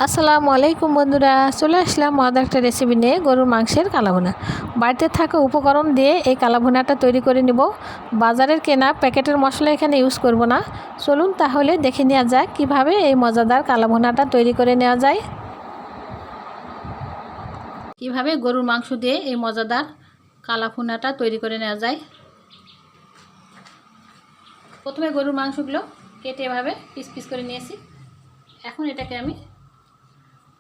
আসসালামু আলাইকুম বন্ধুরা, চলে আসলাম মজাদার একটা রেসিপি নিয়ে, গরুর মাংসের কালাভুনা। বাড়িতে থাকা উপকরণ দিয়ে এই কালাভুনাটা তৈরি করে নিব। বাজারের কেনা প্যাকেটের মশলা এখানে ইউজ করব না। চলুন তাহলে দেখে নেওয়া যাক কীভাবে এই মজাদার কালাভুনাটা তৈরি করে নেওয়া যায়। কিভাবে গরুর মাংস দিয়ে এই মজাদার কালাভুনাটা তৈরি করে নেওয়া যায়। প্রথমে গরুর মাংসগুলো কেটে এভাবে পিস পিস করে নিয়েছি। এখন এটাকে আমি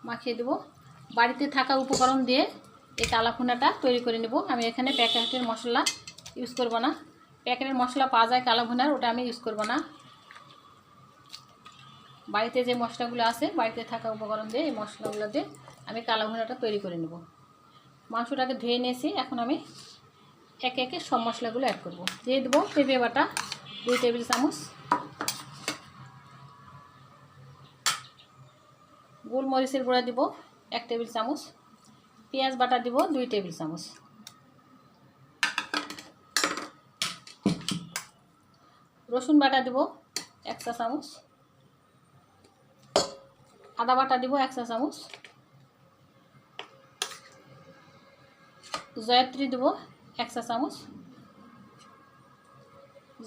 মাখিয়ে দেব। বাড়িতে থাকা উপকরণ দিয়ে এই কালাভুনাটা তৈরি করে নেব। আমি এখানে প্যাকেটের মশলা ইউজ করব না। প্যাকেটের মশলা পাওয়া যায় কালাভুনার, ওটা আমি ইউজ করব না। বাড়িতে যে মশলাগুলো আছে, বাড়িতে থাকা উপকরণ দিয়ে এই মশলাগুলো দিয়ে আমি কালাভুনাটা তৈরি করে নেব। মাংসটাকে ধুয়ে নিয়েছি। এখন আমি একে একে সব মশলাগুলো অ্যাড করব। দিয়ে দেবো পেঁপে বাটা 2 টেবিল চামচ, গোলমরিচের গুঁড়া দিব 1 টেবিল চামচ, পেঁয়াজ বাটা দিব 2 টেবিল চামচ, রসুন বাটা দিব 1 চা চামচ, আদা বাটা দিব 1 চা চামচ, জয়ত্রী দিব 1 চা চামচ,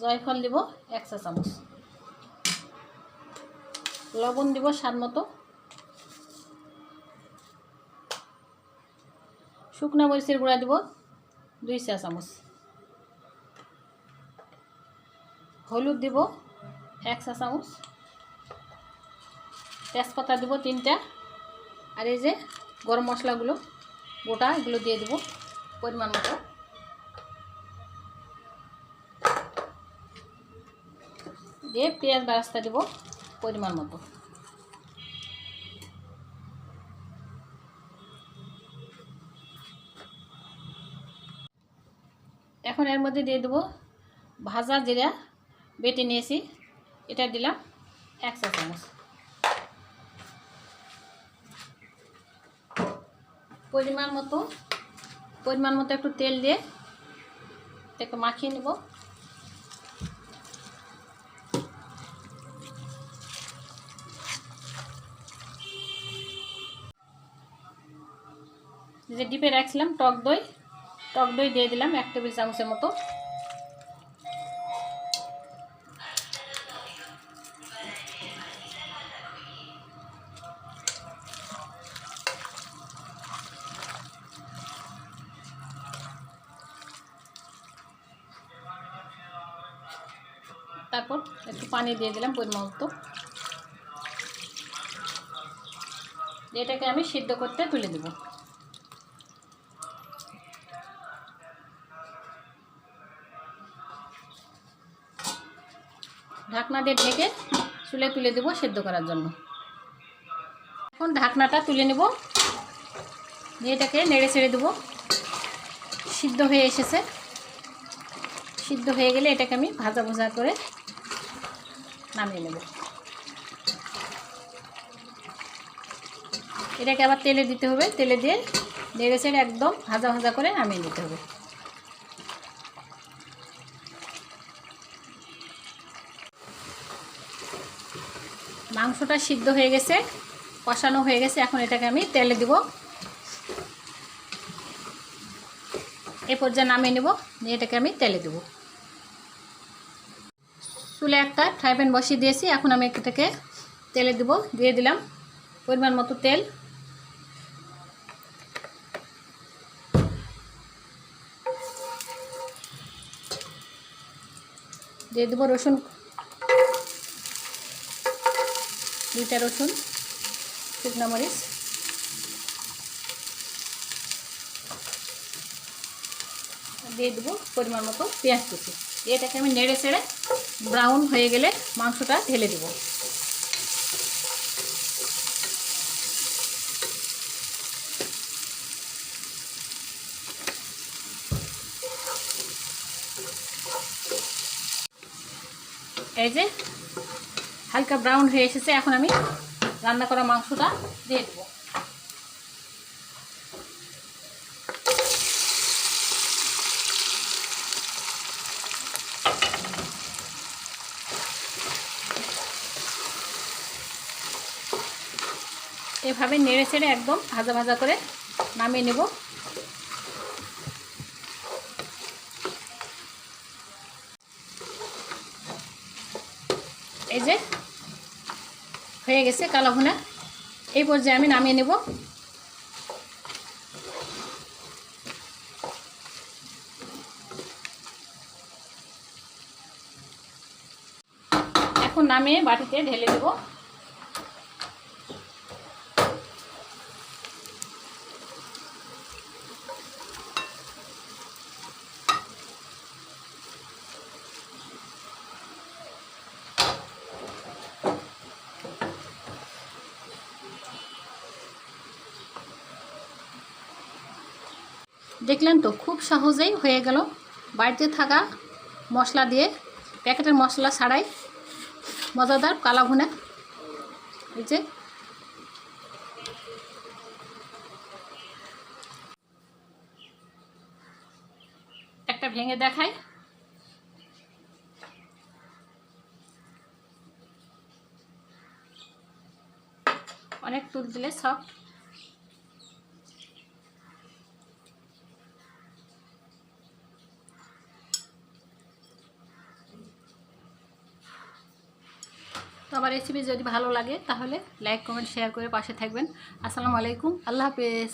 জয়ফল দিব 1 চা চামচ, লবণ দিব স্বাদ মতো, শুকনো মরিচের গুঁড়া দিব 2 চা চামচ, হলুদ দিব 1 চা চামচ, তেজপাতা দিব 3টা, আর এই যে গরম মশলাগুলো গোটা এগুলো দিয়ে দেব পরিমাণ মতো। দিয়ে পেঁয়াজ বেরেস্তা দিব পরিমাণ মতো। এখন এর মধ্যে দিয়ে দেব ভাজা জিরা বেটে নিয়েছি, এটা দিলাম 1 চা চামচ। পরিমাণ মতো একটু তেল দিয়ে এটাকে মাখিয়ে নেব। যে ডিপে রাখছিলাম টক দই দিয়ে দিলাম 1 টেবিল চামচের মতো। তারপর একটু পানি দিয়ে দিলাম পরিমাণ মতো। এটাকে আমি সিদ্ধ করতে তুলে দেব। ঢাকনা দিয়ে ঢেকে চুলে তুলে দেব সিদ্ধ করার জন্য। এখন ঢাকনাটা তুলে নেব, দিয়ে এটাকে নেড়ে ছেড়ে দেবো। সিদ্ধ হয়ে এসেছে। সিদ্ধ হয়ে গেলে এটাকে আমি ভাজা ভাজা করে নামিয়ে নেব। এটাকে আবার তেলে দিতে হবে, তেলে দিয়ে নেড়ে ছেড়ে একদম ভাজা ভাজা করে নামিয়ে নিতে হবে। মাংসটা সিদ্ধ হয়ে গেছে, কষানো হয়ে গেছে। এখন এটাকে আমি তেলে দিব। এ পর্যায়ে নামিয়ে নেব, নিয়ে এটাকে আমি তেলে দেব। চুলে একটা ফ্রাই প্যান বসিয়ে দিয়েছি। এখন আমি এটাকে তেলে দেব। দিয়ে দিলাম পরিমাণ মতো তেল। দিয়ে দেবো রসুন, 2টা রসুন, শুকনো মরিচ, দিয়ে দেবো পরিমাণ মতো পেঁয়াজ কুচি। এটাকে আমি নেড়ে ছেড়ে ব্রাউন হয়ে গেলে মাংসটা ঢেলে দেব। এই যে হালকা ব্রাউন হয়ে এসেছে। এখন আমি রান্না করা মাংসটা দিয়ে দেবো। এভাবে নেড়ে চেড়ে একদম ভাজা ভাজা করে নামিয়ে নেব। এই যে হয়ে গেছে কালো ভুনা। এই পর্যায়ে আমি নামিয়ে নেব। এখন নামিয়ে বাটিতে ঢেলে দেব। দেখলেন তো, খুব সহজেই হয়ে গেল বাড়িতে থাকা মশলা দিয়ে, প্যাকেটের মশলা ছাড়াই মজাদার কালা ভুনা। এই যে একটা ভেঙে দেখাই। অনেক তুলতুলে সফট। তো আমার রেসিপি যদি ভালো লাগে তাহলে লাইক কমেন্ট শেয়ার করে পাশে থাকবেন। আসসালামু আলাইকুম, আল্লাহ হাফেজ।